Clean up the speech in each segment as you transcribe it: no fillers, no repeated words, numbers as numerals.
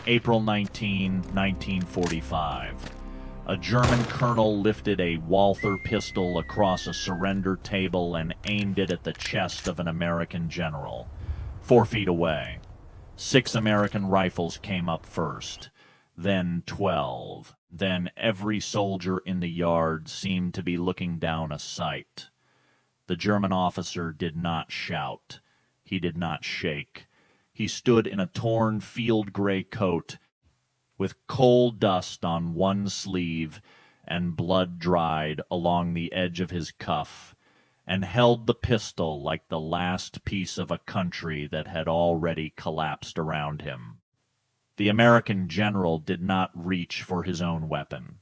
April 19, 1945. A German colonel lifted a Walther pistol across a surrender table and aimed it at the chest of an American general, 4 feet away. 6 American rifles came up first, then 12. Then every soldier in the yard seemed to be looking down a sight. The German officer did not shout. He did not shake. He stood in a torn field-gray coat, with coal dust on one sleeve and blood dried along the edge of his cuff, and held the pistol like the last piece of a country that had already collapsed around him. The American general did not reach for his own weapon.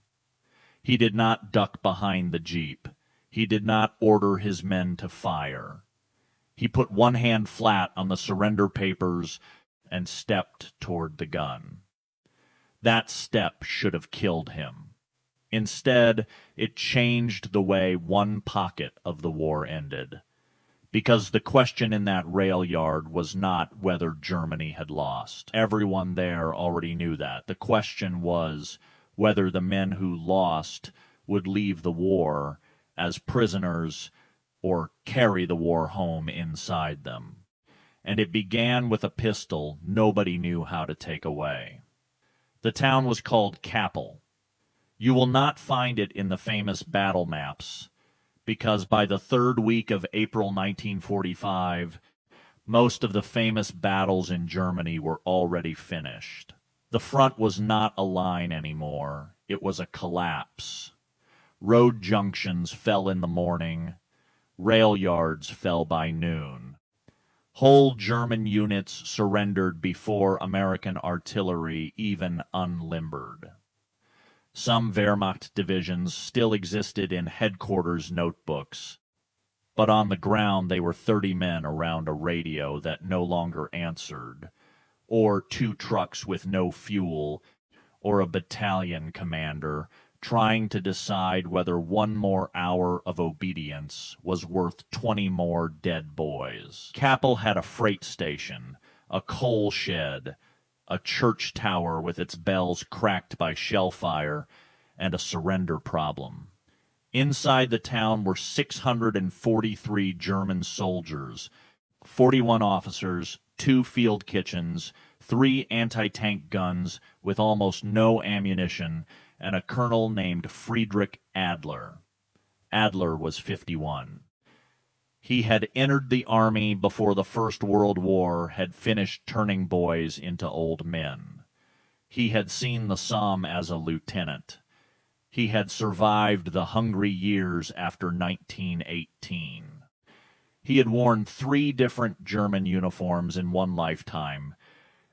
He did not duck behind the jeep. He did not order his men to fire. He put one hand flat on the surrender papers and stepped toward the gun. That step should have killed him. Instead, it changed the way one pocket of the war ended. Because the question in that rail yard was not whether Germany had lost. Everyone there already knew that. The question was whether the men who lost would leave the war as prisoners or carry the war home inside them. And it began with a pistol nobody knew how to take away. The town was called Kappel. You will not find it in the famous battle maps, because by the 3rd week of April 1945, most of the famous battles in Germany were already finished. The front was not a line anymore. It was a collapse. Road junctions fell in the morning. Rail yards fell by noon. Whole German units surrendered before American artillery even unlimbered. Some Wehrmacht divisions still existed in headquarters notebooks, but on the ground they were 30 men around a radio that no longer answered, or 2 trucks with no fuel, or a battalion commander trying to decide whether 1 more hour of obedience was worth 20 more dead boys. Kappel had a freight station, a coal shed, a church tower with its bells cracked by shell fire, and a surrender problem. Inside the town were 643 German soldiers, 41 officers, 2 field kitchens, 3 anti-tank guns with almost no ammunition, and a colonel named Friedrich Adler. Adler was 51. He had entered the army before the First World War had finished turning boys into old men. He had seen the Somme as a lieutenant. He had survived the hungry years after 1918. He had worn 3 different German uniforms in one lifetime,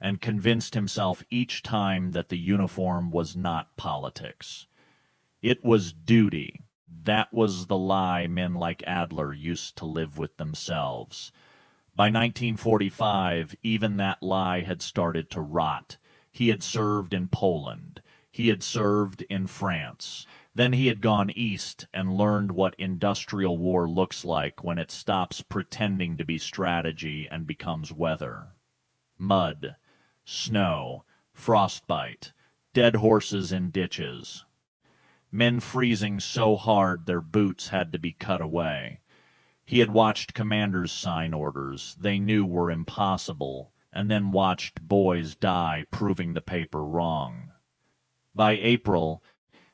and convinced himself each time that the uniform was not politics. It was duty. That was the lie men like Adler used to live with themselves. By 1945, even that lie had started to rot. He had served in Poland. He had served in France. Then he had gone east and learned what industrial war looks like when it stops pretending to be strategy and becomes weather. Mud, snow, frostbite, dead horses in ditches. Men freezing so hard their boots had to be cut away. He had watched commanders sign orders they knew were impossible, and then watched boys die proving the paper wrong. By April,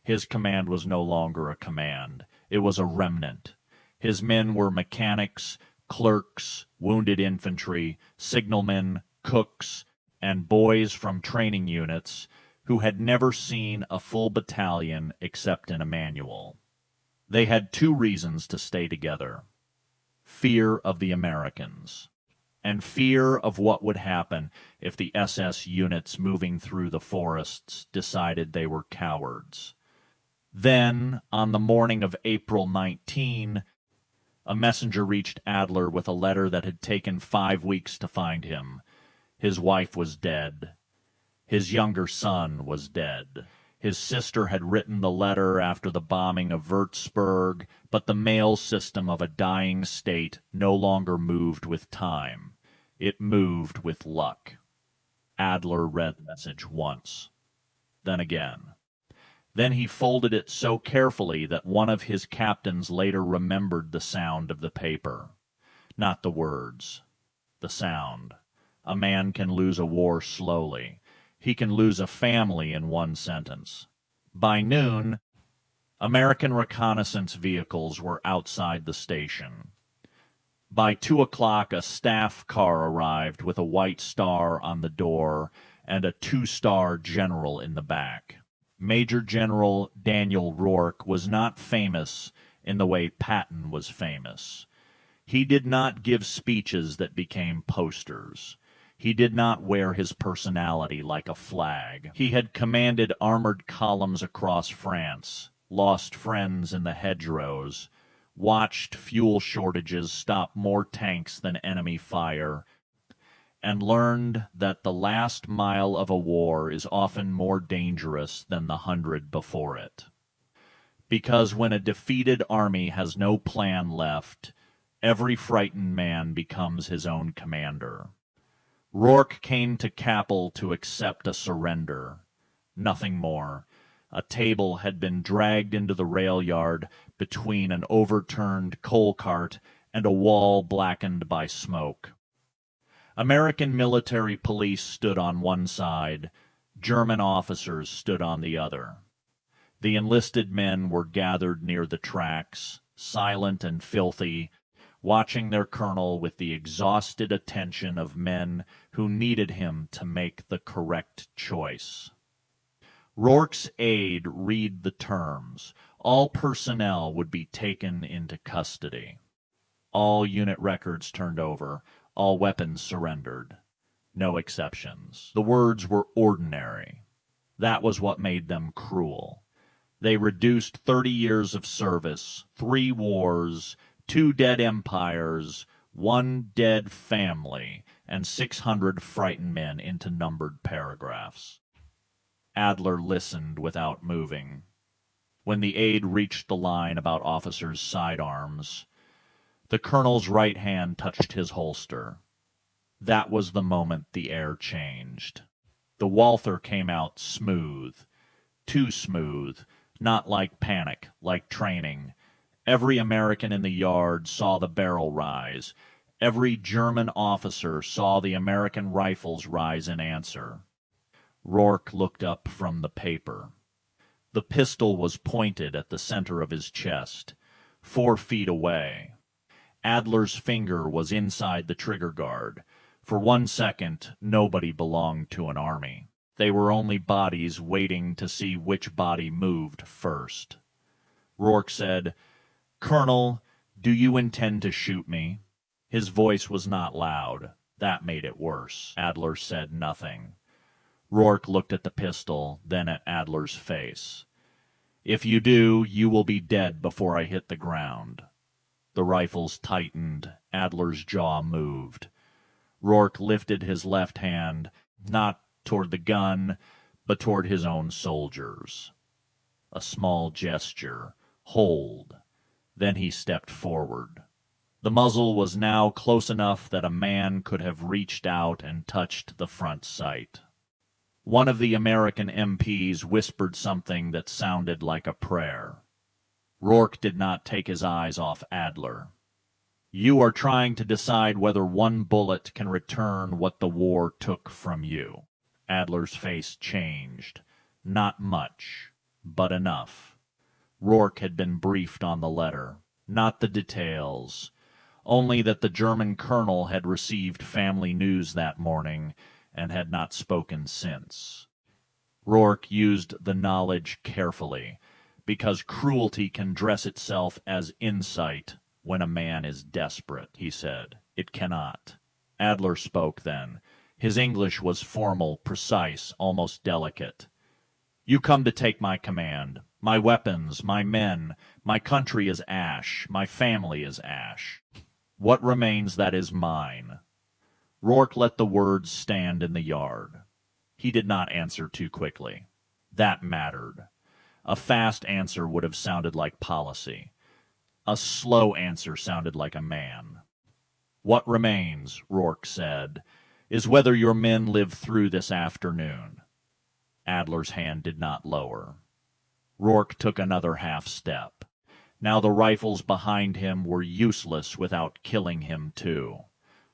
his command was no longer a command. It was a remnant. His men were mechanics, clerks, wounded infantry, signalmen, cooks, and boys from training units who had never seen a full battalion except in a manual. They had 2 reasons to stay together: fear of the Americans, and fear of what would happen if the SS units moving through the forests decided they were cowards. Then, on the morning of April 19, a messenger reached Adler with a letter that had taken 5 weeks to find him. His wife was dead. His younger son was dead. His sister had written the letter after the bombing of Würzburg, but the mail system of a dying state no longer moved with time. It moved with luck. Adler read the message once, then again. Then he folded it so carefully that one of his captains later remembered the sound of the paper. Not the words, the sound. A man can lose a war slowly. He can lose a family in one sentence. By noon, American reconnaissance vehicles were outside the station. By 2 o'clock, a staff car arrived with a white star on the door and a 2-star general in the back. Major General Daniel Rourke was not famous in the way Patton was famous. He did not give speeches that became posters. He did not wear his personality like a flag. He had commanded armored columns across France, lost friends in the hedgerows, watched fuel shortages stop more tanks than enemy fire, and learned that the last mile of a war is often more dangerous than the 100 before it. Because when a defeated army has no plan left, every frightened man becomes his own commander. Rourke came to Kappel to accept a surrender. Nothing more. A table had been dragged into the rail yard between an overturned coal cart and a wall blackened by smoke. American military police stood on one side, German officers stood on the other. The enlisted men were gathered near the tracks, silent and filthy, watching their colonel with the exhausted attention of men who needed him to make the correct choice. Rourke's aide read the terms. All personnel would be taken into custody. All unit records turned over. All weapons surrendered. No exceptions. The words were ordinary. That was what made them cruel. They reduced 30 years of service, 3 wars, 2 dead empires, 1 dead family, and 600 frightened men into numbered paragraphs. Adler listened without moving. When the aide reached the line about officers' sidearms, the colonel's right hand touched his holster. That was the moment the air changed. The Walther came out smooth. Too smooth. Not like panic, like training. Every American in the yard saw the barrel rise. Every German officer saw the American rifles rise in answer. Rourke looked up from the paper. The pistol was pointed at the center of his chest, 4 feet away. Adler's finger was inside the trigger guard. For 1 second, nobody belonged to an army. They were only bodies waiting to see which body moved first. Rourke said, "Colonel, do you intend to shoot me?" His voice was not loud. That made it worse. Adler said nothing. Rourke looked at the pistol, then at Adler's face. "If you do, you will be dead before I hit the ground." The rifles tightened. Adler's jaw moved. Rourke lifted his left hand, not toward the gun, but toward his own soldiers. A small gesture. Hold. Then he stepped forward. The muzzle was now close enough that a man could have reached out and touched the front sight. One of the American MPs whispered something that sounded like a prayer. Rourke did not take his eyes off Adler. "You are trying to decide whether 1 bullet can return what the war took from you." Adler's face changed. Not much, but enough. Rourke had been briefed on the letter. Not the details. Only that the German colonel had received family news that morning and had not spoken since. Rourke used the knowledge carefully, because cruelty can dress itself as insight when a man is desperate, he said. It cannot. Adler spoke then. His English was formal, precise, almost delicate. "You come to take my command. My weapons, my men, my country is ash, my family is ash. What remains that is mine?" Rourke let the words stand in the yard. He did not answer too quickly. That mattered. A fast answer would have sounded like policy. A slow answer sounded like a man. "What remains," Rourke said, is whether your men live through this afternoon." Adler's hand did not lower. Rourke took another half step. Now the rifles behind him were useless without killing him too.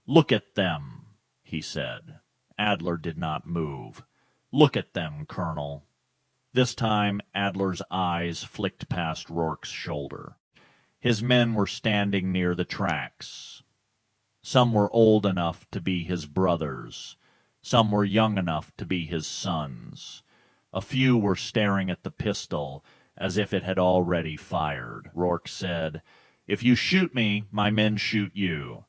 "Look at them," he said. Adler did not move. "Look at them, Colonel." This time Adler's eyes flicked past Rourke's shoulder. His men were standing near the tracks. Some were old enough to be his brothers. Some were young enough to be his sons. A few were staring at the pistol as if it had already fired. Rourke said, "If you shoot me, my men shoot you.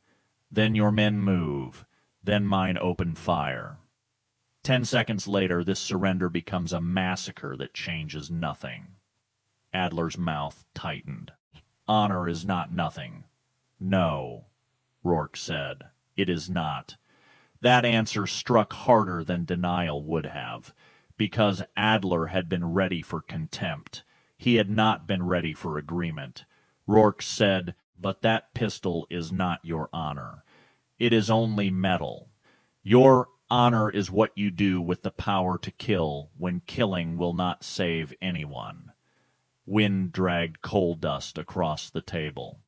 Then your men move. Then mine open fire." 10 seconds later, this surrender becomes a massacre that changes nothing. Adler's mouth tightened. "Honor is not nothing." "No," Rourke said, "it is not." That answer struck harder than denial would have, because Adler had been ready for contempt. He had not been ready for agreement. Rourke said, "But that pistol is not your honor. It is only metal. Your honor is what you do with the power to kill when killing will not save anyone." Wind dragged coal dust across the table.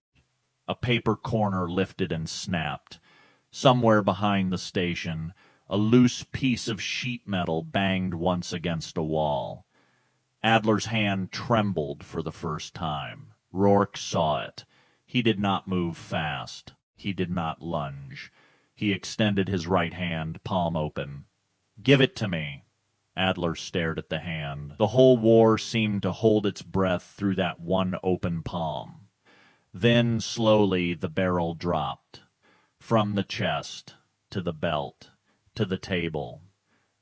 A paper corner lifted and snapped. Somewhere behind the station, a loose piece of sheet metal banged once against a wall. Adler's hand trembled for the first time. Rourke saw it. He did not move fast. He did not lunge. He extended his right hand, palm open. "Give it to me." Adler stared at the hand. The whole war seemed to hold its breath through that one open palm. Then, slowly, the barrel dropped. From the chest, to the belt, to the table.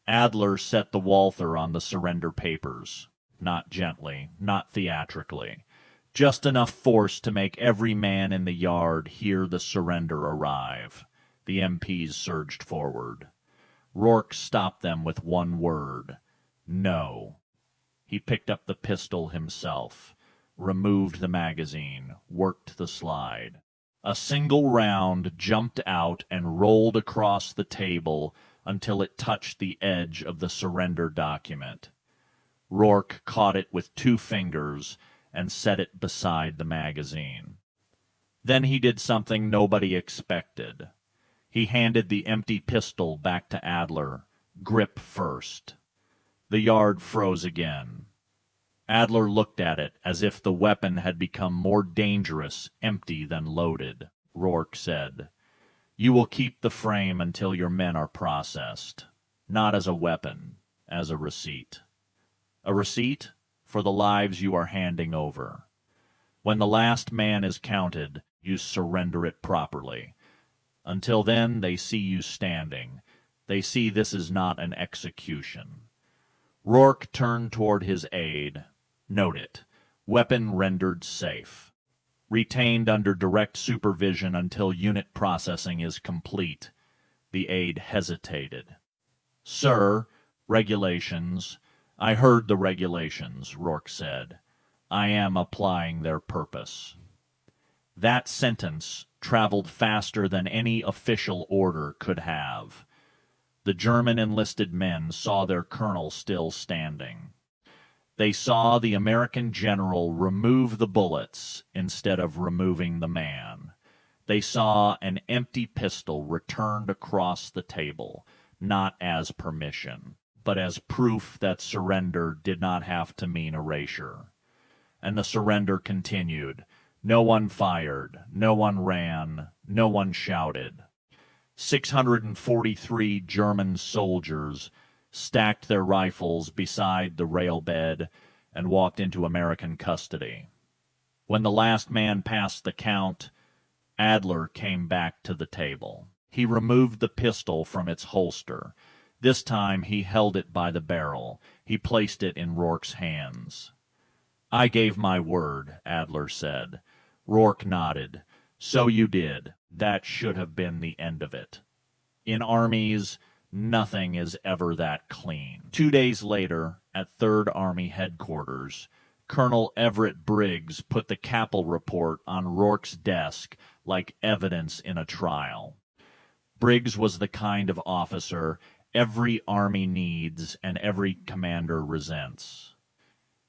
Adler set the Walther on the surrender papers. Not gently, not theatrically. Just enough force to make every man in the yard hear the surrender arrive. The MPs surged forward. Rourke stopped them with one word: "No." He picked up the pistol himself, removed the magazine, worked the slide. A single round jumped out and rolled across the table until it touched the edge of the surrender document. Rourke caught it with 2 fingers and set it beside the magazine. Then he did something nobody expected. He handed the empty pistol back to Adler, grip first. The yard froze again. Adler looked at it as if the weapon had become more dangerous, empty than loaded. Rourke said, "You will keep the frame until your men are processed. Not as a weapon, as a receipt. A receipt for the lives you are handing over. When the last man is counted, you surrender it properly. Until then, they see you standing. They see this is not an execution." Rourke turned toward his aide. "Note it. Weapon rendered safe. Retained under direct supervision until unit processing is complete." The aide hesitated. "Sir, regulations." "I heard the regulations," Rourke said. "I am applying their purpose." That sentence traveled faster than any official order could have. The German enlisted men saw their colonel still standing. They saw the American general remove the bullets instead of removing the man. They saw an empty pistol returned across the table, not as permission, but as proof that surrender did not have to mean erasure. And the surrender continued. No one fired, no one ran, no one shouted. 643 German soldiers stacked their rifles beside the rail bed and walked into American custody. When the last man passed the count, Adler came back to the table. He removed the pistol from its holster. This time he held it by the barrel. He placed it in Rourke's hands. "I gave my word," Adler said. Rourke nodded. "So you did. That should have been the end of it. In armies, nothing is ever that clean." 2 days later, at 3rd Army Headquarters, Colonel Everett Briggs put the Capel report on Rourke's desk like evidence in a trial. Briggs was the kind of officer every army needs and every commander resents.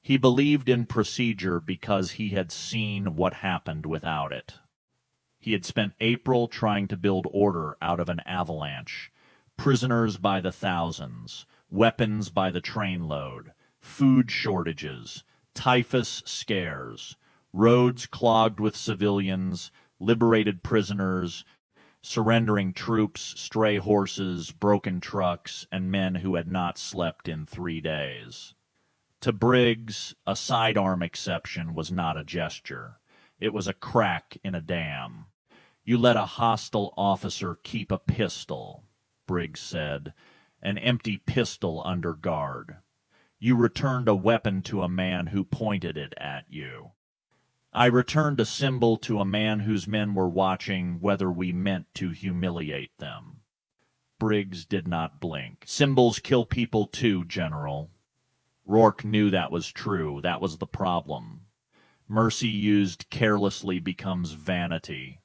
He believed in procedure because he had seen what happened without it. He had spent April trying to build order out of an avalanche, prisoners by the thousands, weapons by the trainload, food shortages, typhus scares, roads clogged with civilians, liberated prisoners, surrendering troops, stray horses, broken trucks, and men who had not slept in 3 days. To Briggs, a sidearm exception was not a gesture. It was a crack in a dam. You let a hostile officer keep a pistol, Briggs said, an empty pistol under guard. You returned a weapon to a man who pointed it at you. I returned a symbol to a man whose men were watching whether we meant to humiliate them. Briggs did not blink. Symbols kill people too, General. Rourke knew that was true. That was the problem. Mercy used carelessly becomes vanity.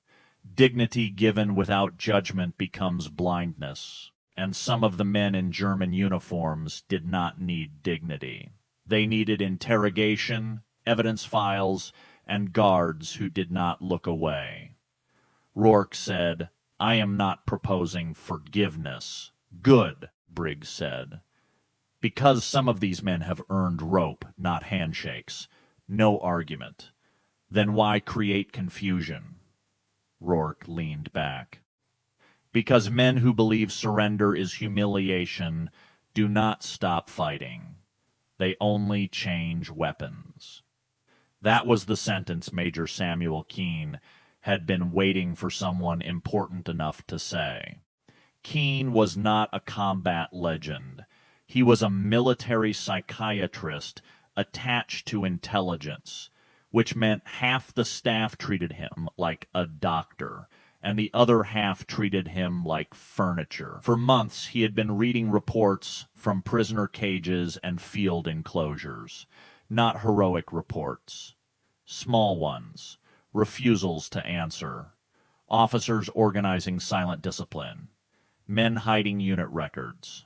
Dignity given without judgment becomes blindness. And some of the men in German uniforms did not need dignity. They needed interrogation, evidence files, and guards who did not look away. Rourke said, I am not proposing forgiveness. Good, Briggs said. Because some of these men have earned rope, not handshakes. No argument. Then why create confusion? Rourke leaned back. Because men who believe surrender is humiliation do not stop fighting. They only change weapons. That was the sentence Major Samuel Keene had been waiting for someone important enough to say. Keene was not a combat legend. He was a military psychiatrist attached to intelligence, which meant half the staff treated him like a doctor, and the other half treated him like furniture. For months he had been reading reports from prisoner cages and field enclosures, not heroic reports. Small ones, refusals to answer, officers organizing silent discipline, men hiding unit records,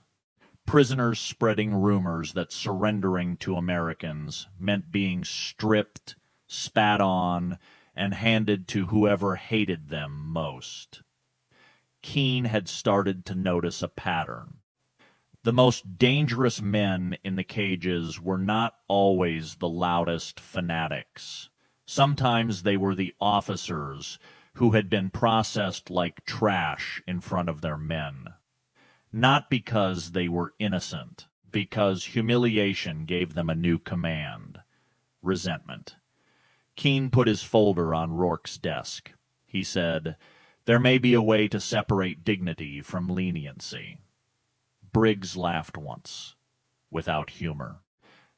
prisoners spreading rumors that surrendering to Americans meant being stripped, spat on, and handed to whoever hated them most. Keene had started to notice a pattern. The most dangerous men in the cages were not always the loudest fanatics. Sometimes they were the officers who had been processed like trash in front of their men. Not because they were innocent, because humiliation gave them a new command. Resentment. Keene put his folder on Rourke's desk. He said, "There may be a way to separate dignity from leniency." Briggs laughed once, without humor.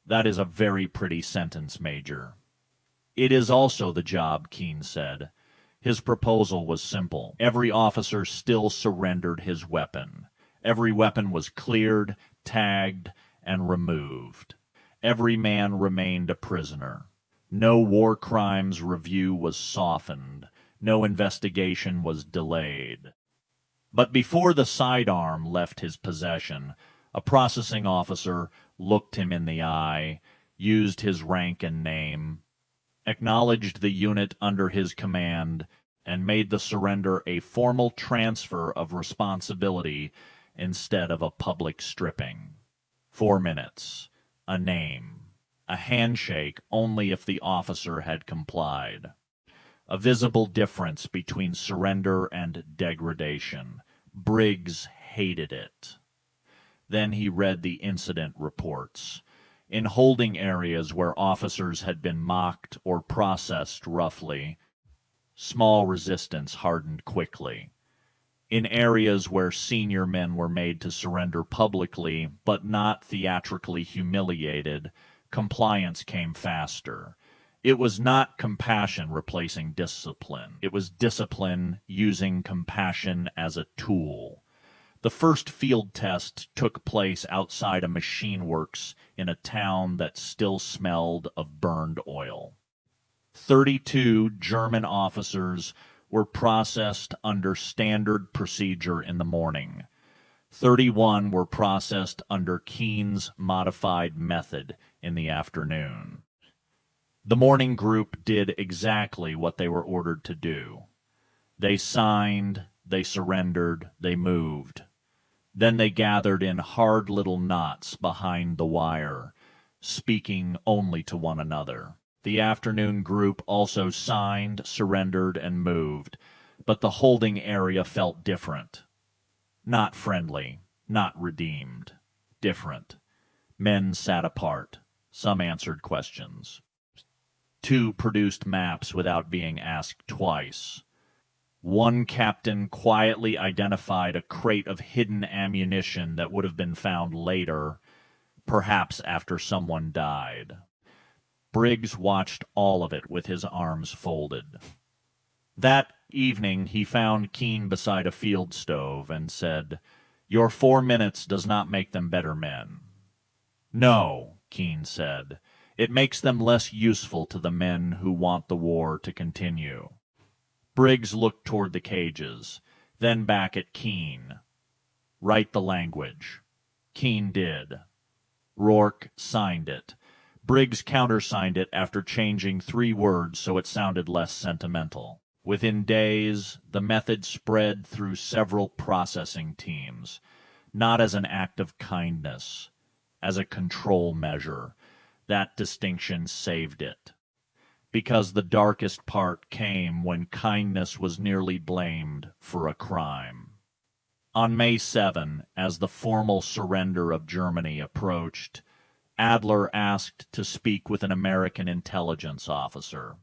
"That is a very pretty sentence, Major." "It is also the job," Keene said. His proposal was simple. Every officer still surrendered his weapon. Every weapon was cleared, tagged, and removed. Every man remained a prisoner. No war crimes review was softened. No investigation was delayed. But before the sidearm left his possession, a processing officer looked him in the eye, used his rank and name, acknowledged the unit under his command, and made the surrender a formal transfer of responsibility instead of a public stripping. 4 minutes, a name, a handshake only if the officer had complied. A visible difference between surrender and degradation. Briggs hated it. Then he read the incident reports. In holding areas where officers had been mocked or processed roughly, small resistance hardened quickly. In areas where senior men were made to surrender publicly but not theatrically humiliated, compliance came faster. It was not compassion replacing discipline. It was discipline using compassion as a tool. The first field test took place outside a machine works in a town that still smelled of burned oil. 32 German officers were processed under standard procedure in the morning. 31 were processed under Keene's modified method in the afternoon. The morning group did exactly what they were ordered to do. They signed, they surrendered, they moved. Then they gathered in hard little knots behind the wire, speaking only to one another. The afternoon group also signed, surrendered, and moved, but the holding area felt different. Not friendly, not redeemed. Different. Men sat apart. Some answered questions. 2 produced maps without being asked twice. 1 captain quietly identified a crate of hidden ammunition that would have been found later, perhaps after someone died. Briggs watched all of it with his arms folded. That evening he found Keene beside a field stove and said, "Your 4 minutes does not make them better men." "No," Keene said, "it makes them less useful to the men who want the war to continue." Briggs looked toward the cages, then back at Keene. "Write the language." Keene did. Rourke signed it. Briggs countersigned it after changing 3 words so it sounded less sentimental. Within days, the method spread through several processing teams, not as an act of kindness, as a control measure. That distinction saved it. Because the darkest part came when kindness was nearly blamed for a crime. On May 7, as the formal surrender of Germany approached, Adler asked to speak with an American intelligence officer.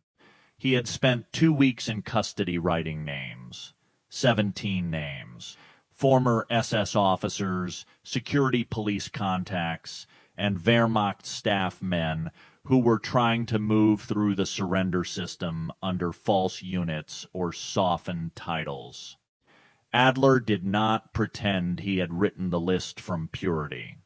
He had spent 2 weeks in custody writing names, 17 names, former SS officers, security police contacts, and Wehrmacht staff men who were trying to move through the surrender system under false units or softened titles. Adler did not pretend he had written the list from purity.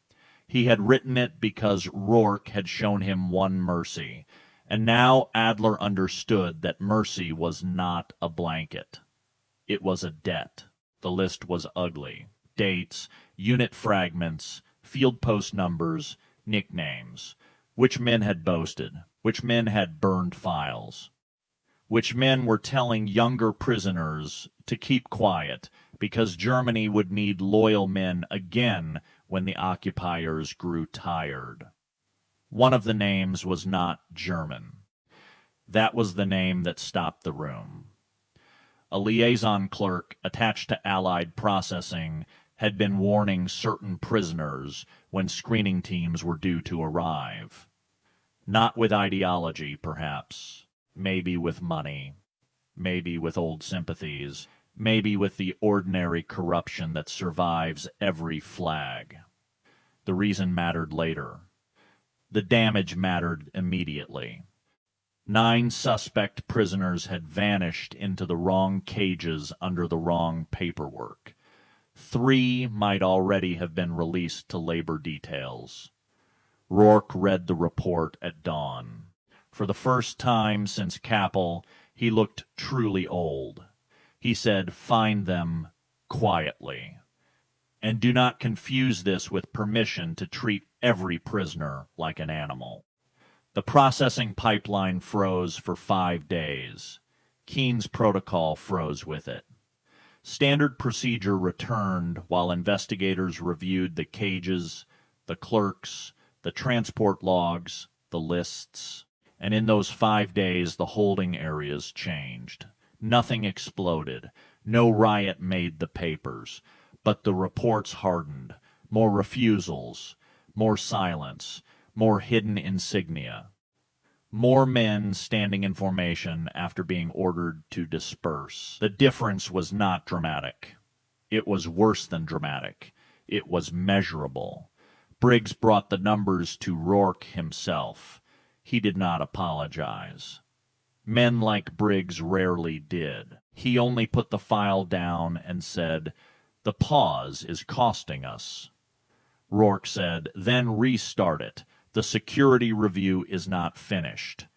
He had written it because Rourke had shown him one mercy, and now Adler understood that mercy was not a blanket. It was a debt. The list was ugly. Dates, unit fragments, field post numbers, nicknames. Which men had boasted, which men had burned files, which men were telling younger prisoners to keep quiet because Germany would need loyal men again when the occupiers grew tired. One of the names was not German. That was the name that stopped the room. A liaison clerk attached to Allied processing had been warning certain prisoners when screening teams were due to arrive. Not with ideology, perhaps. Maybe with money. Maybe with old sympathies. Maybe with the ordinary corruption that survives every flag. The reason mattered later. The damage mattered immediately. 9 suspect prisoners had vanished into the wrong cages under the wrong paperwork. 3 might already have been released to labor details. Rourke read the report at dawn. For the first time since Kappel, he looked truly old. He said, "Find them quietly. And do not confuse this with permission to treat every prisoner like an animal." The processing pipeline froze for 5 days. Keene's protocol froze with it. Standard procedure returned while investigators reviewed the cages, the clerks, the transport logs, the lists. And in those 5 days, the holding areas changed. Nothing exploded. No riot made the papers. But the reports hardened. More refusals. More silence. More hidden insignia. More men standing in formation after being ordered to disperse. The difference was not dramatic. It was worse than dramatic. It was measurable. Briggs brought the numbers to Rourke himself. He did not apologize. Men like Briggs rarely did. He only put the file down and said, "The pause is costing us." Rourke said, "Then restart it. The security review is not finished."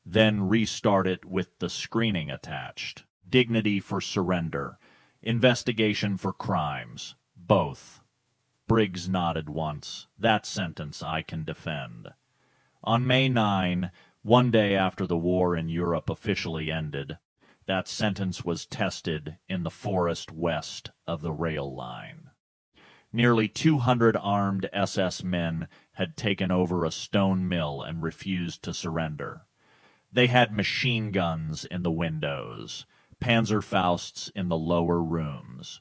Then restart it with the screening attached. Dignity for surrender. Investigation for crimes. Both. Briggs nodded once. That sentence I can defend. On May 9, one day after the war in Europe officially ended, that sentence was tested in the forest west of the rail line. Nearly 200 armed SS men had taken over a stone mill and refused to surrender. They had machine guns in the windows, Panzerfausts in the lower rooms.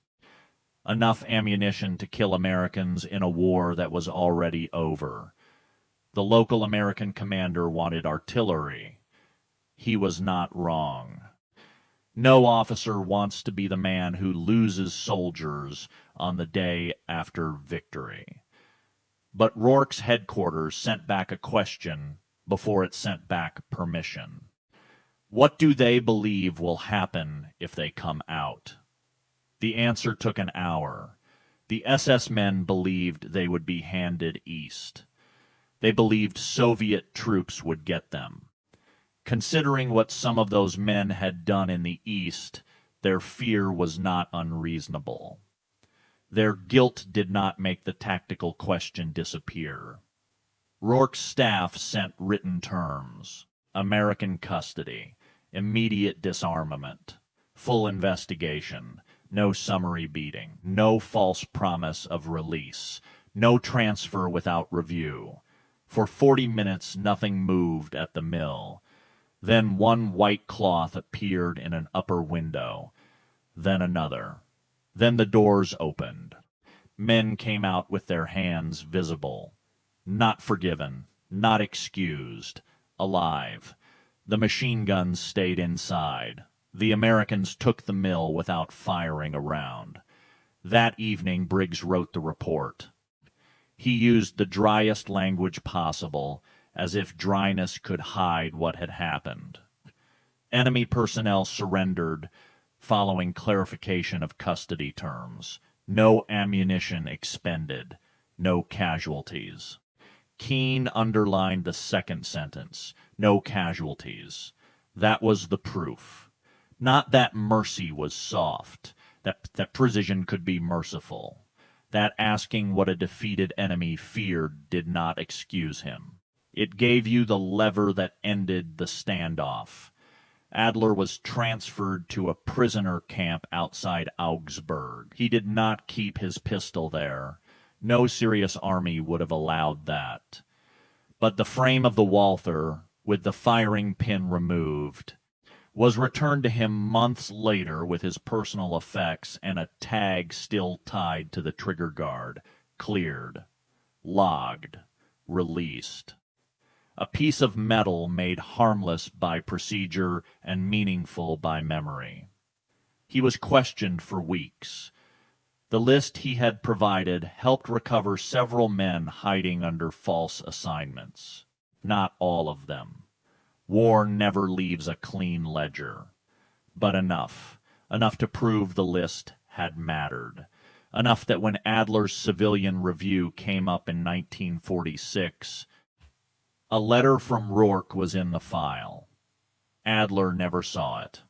Enough ammunition to kill Americans in a war that was already over. The local American commander wanted artillery. He was not wrong. No officer wants to be the man who loses soldiers on the day after victory. But Rourke's headquarters sent back a question before it sent back permission. What do they believe will happen if they come out? The answer took an hour. The SS men believed they would be handed east. They believed Soviet troops would get them. Considering what some of those men had done in the East, their fear was not unreasonable. Their guilt did not make the tactical question disappear. Rourke's staff sent written terms: American custody, immediate disarmament, full investigation, no summary beating, no false promise of release, no transfer without review. For 40 minutes nothing moved at the mill. Then one white cloth appeared in an upper window. Then another. Then the doors opened. Men came out with their hands visible. Not forgiven, not excused, alive. The machine guns stayed inside. The Americans took the mill without firing a round. That evening Briggs wrote the report. He used the driest language possible, as if dryness could hide what had happened. Enemy personnel surrendered following clarification of custody terms. No ammunition expended. No casualties. Keene underlined the second sentence. No casualties. That was the proof. Not that mercy was soft, that precision could be merciful, that asking what a defeated enemy feared did not excuse him. It gave you the lever that ended the standoff. Adler was transferred to a prisoner camp outside Augsburg. He did not keep his pistol there. No serious army would have allowed that. But the frame of the Walther, with the firing pin removed, was returned to him months later with his personal effects and a tag still tied to the trigger guard. Cleared. Logged. Released. A piece of metal made harmless by procedure and meaningful by memory. He was questioned for weeks. The list he had provided helped recover several men hiding under false assignments. Not all of them. War never leaves a clean ledger. But enough. Enough to prove the list had mattered. Enough that when Adler's civilian review came up in 1946, a letter from Rourke was in the file. Adler never saw it.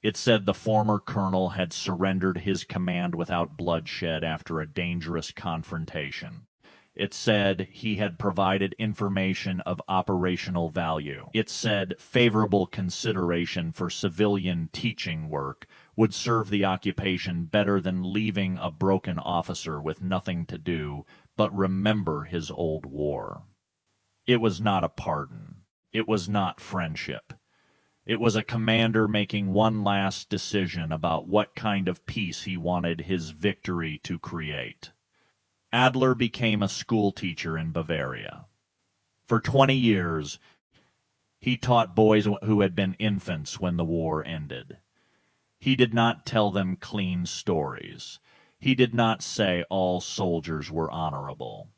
It said the former colonel had surrendered his command without bloodshed after a dangerous confrontation. It said he had provided information of operational value. It said favorable consideration for civilian teaching work would serve the occupation better than leaving a broken officer with nothing to do but remember his old war. It was not a pardon. It was not friendship. It was a commander making one last decision about what kind of peace he wanted his victory to create. Adler became a schoolteacher in Bavaria. For 20 years, he taught boys who had been infants when the war ended. He did not tell them clean stories. He did not say all soldiers were honorable.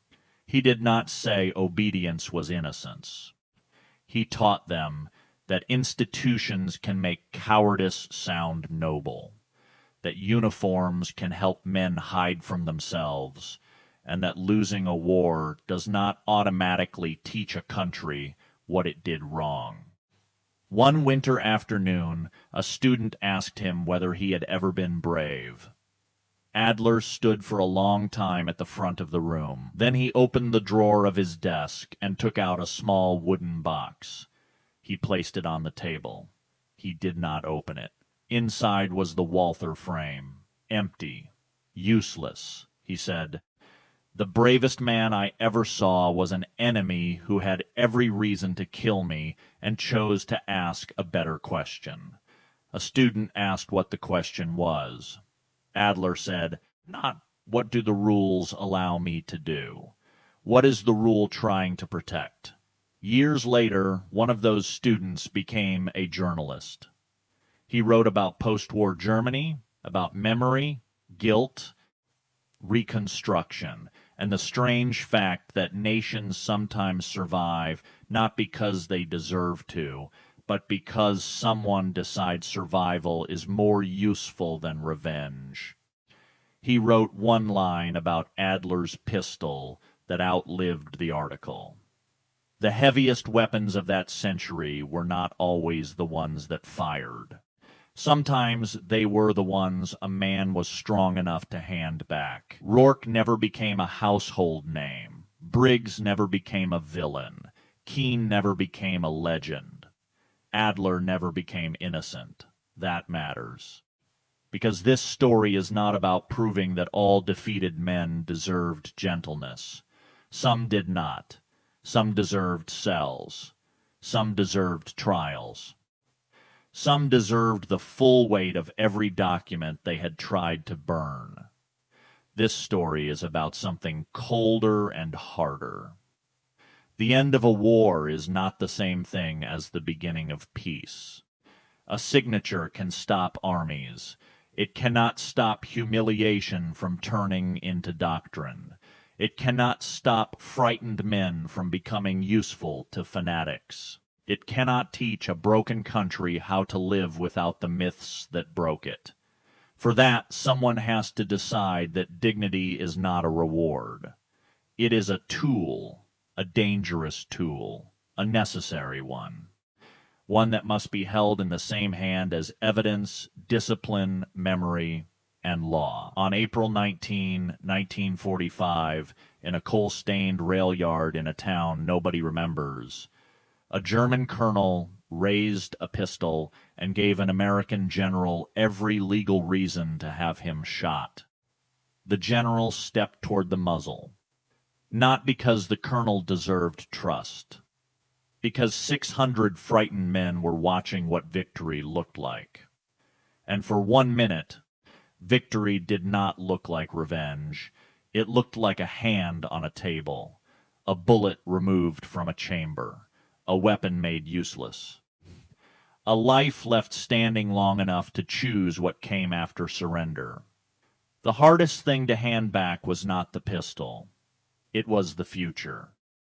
He did not say obedience was innocence. He taught them that institutions can make cowardice sound noble, that uniforms can help men hide from themselves, and that losing a war does not automatically teach a country what it did wrong. One winter afternoon, a student asked him whether he had ever been brave. Adler stood for a long time at the front of the room. Then he opened the drawer of his desk and took out a small wooden box. He placed it on the table. He did not open it. Inside was the Walther frame. Empty. Useless. He said, "The bravest man I ever saw was an enemy who had every reason to kill me and chose to ask a better question." A student asked what the question was. Adler said, "Not what do the rules allow me to do? What is the rule trying to protect?" Years later, one of those students became a journalist. He wrote about post-war Germany, about memory, guilt, reconstruction, and the strange fact that nations sometimes survive not because they deserve to, but because someone decides survival is more useful than revenge. He wrote one line about Adler's pistol that outlived the article. The heaviest weapons of that century were not always the ones that fired. Sometimes they were the ones a man was strong enough to hand back. Rourke never became a household name. Briggs never became a villain. Keene never became a legend. Adler never became innocent. That matters. Because this story is not about proving that all defeated men deserved gentleness. Some did not. Some deserved cells. Some deserved trials. Some deserved the full weight of every document they had tried to burn. This story is about something colder and harder. The end of a war is not the same thing as the beginning of peace. A signature can stop armies. It cannot stop humiliation from turning into doctrine. It cannot stop frightened men from becoming useful to fanatics. It cannot teach a broken country how to live without the myths that broke it. For that, someone has to decide that dignity is not a reward. It is a tool, a dangerous tool, a necessary one. One that must be held in the same hand as evidence, discipline, memory, and law. On April 19, 1945, in a coal-stained rail yard in a town nobody remembers, a German colonel raised a pistol and gave an American general every legal reason to have him shot. The general stepped toward the muzzle, not because the colonel deserved trust, because 600 frightened men were watching what victory looked like. And for 1 minute, victory did not look like revenge. It looked like a hand on a table, a bullet removed from a chamber, a weapon made useless, a life left standing long enough to choose what came after surrender. The hardest thing to hand back was not the pistol. It was the future.